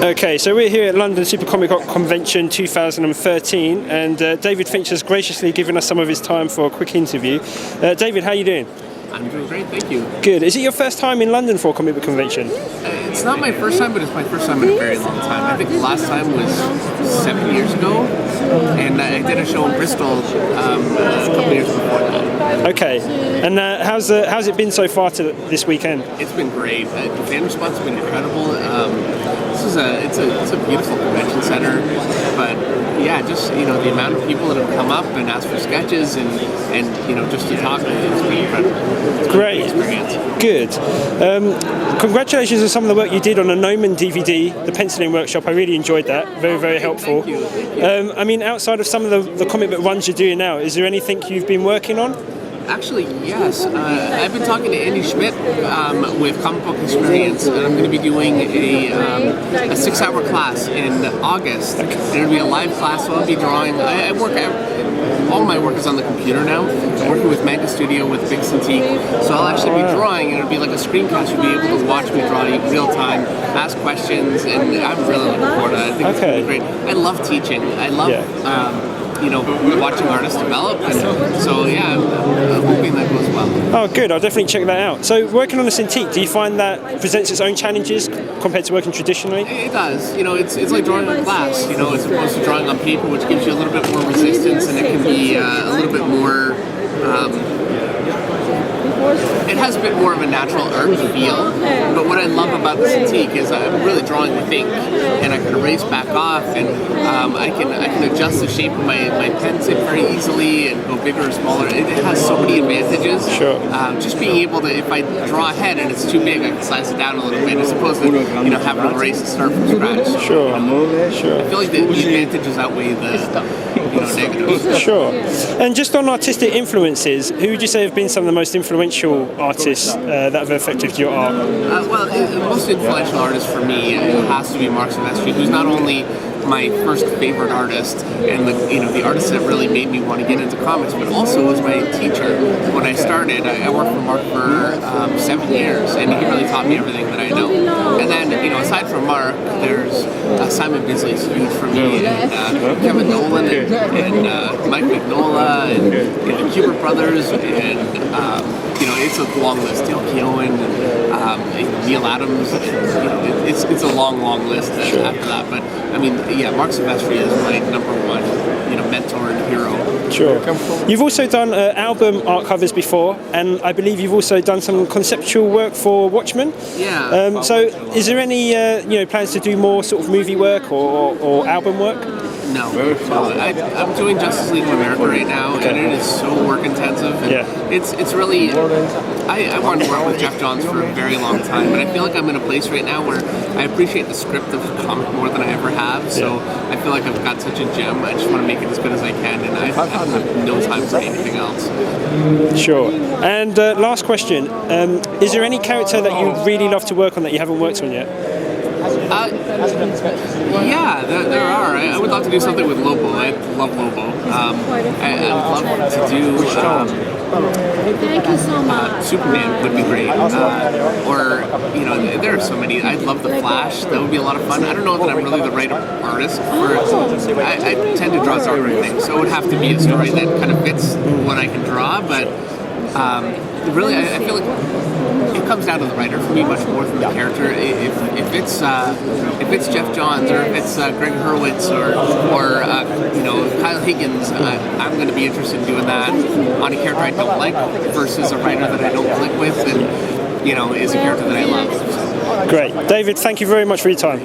Okay, so we're here at London Super Comic Con Convention 2013, and David Finch has graciously given us some of his time for a quick interview. David, how are you doing? I'm doing great, thank you. Good. Is it your first time in London for a comic book convention? It's not my first time, but it's my first time in a very long time. I think the last time was 7 years ago, and I did a show in Bristol a couple years before that. Okay, and how's it been so far to this weekend? It's been great. The fan response has been incredible. It's a beautiful convention center, but yeah, just the amount of people that have come up and asked for sketches and just to talk, it's been incredible. Great experience. Good. Congratulations on some of the work you did on a Noman DVD, the penciling workshop. I really enjoyed that. Very, very helpful. Thank you. Thank you. I mean, outside of some of the comic book runs you're doing now, is there anything you've been working on? Actually, yes. I've been talking to Andy Schmidt with Comic Book Experience, and I'm going to be doing a 6-hour class in August. Okay. And it'll be a live class, so I'll be drawing. All my work is on the computer now. I'm working with Manga Studio with big Cintiq, so I'll actually be drawing, and it'll be like a screencast. You'll be able to watch me draw in real time, ask questions, and I'm really looking forward to that. I think it's going to be great. I love teaching. I love watching artists develop, and so yeah, I'm hoping that goes well. Oh, good. I'll definitely check that out. So, working on a Cintiq, do you find that presents its own challenges compared to working traditionally? It does. It's like drawing on glass. As opposed to drawing on paper, which gives you a little bit more resistance, and it can be a little bit more. It has a bit more of a natural art feel, but what I love about the Cintiq is I'm really drawing with ink, and I can erase back off, and I can adjust the shape of my pen tip very easily and go bigger or smaller. It has so many advantages. Sure. Just being able to, if I draw ahead and it's too big, I can size it down a little bit, as opposed to having to erase and start from scratch. So, Sure. Sure. I feel like the advantages outweigh the negatives. Sure. And just on artistic influences, who would you say have been some of the most influential artists that have affected your art? Well, the most influential artist for me has to be Mark Silvestri, who's not only my first favorite artist and the artist that really made me want to get into comics, but also was my teacher. When I started, I worked for Mark for 7 years, and he really taught me everything that I know. And then, aside from Mark, there's Simon Bisley's huge for me, and Kevin Nolan, and Mike Mignola, and the Kubert brothers, and it's a long list. Dale Keown, and Neil Adams. It's a long list after that. But I mean, yeah, Mark Silvestri is my number one, mentor and hero. Sure. You've also done album art covers before, and I believe you've also done some conceptual work for Watchmen. Yeah. So, is there any plans to do more sort of movie work or album work? No. I'm doing Justice League of America right now, and it is so work intensive. And it's really. I wanted to work with Jeff Johns for a very long time, but I feel like I'm in a place right now where I appreciate the script of the comic more than I ever have. So I feel like I've got such a gem. I just want to make it as good as I can, and I have no time for anything else. Sure. And last question: is there any character that you'd really love to work on that you haven't worked on yet? Yeah, there are. I would love to do something with Lobo. I love Lobo. I would love to do. Thank you so much. Superman would be great. There are so many. I'd love the Flash. That would be a lot of fun. I don't know that I'm really the right artist for it. I tend to draw darker things, so it would have to be a story that kind of fits what I can draw. But really, I feel like it comes down to the writer for me much more than the character. If it's Jeff Johns or if it's Greg Hurwitz or Kyle Higgins, I'm going to be interested in doing that on a character I don't like versus a writer that I don't click with and is a character that I love. Great, David. Thank you very much for your time.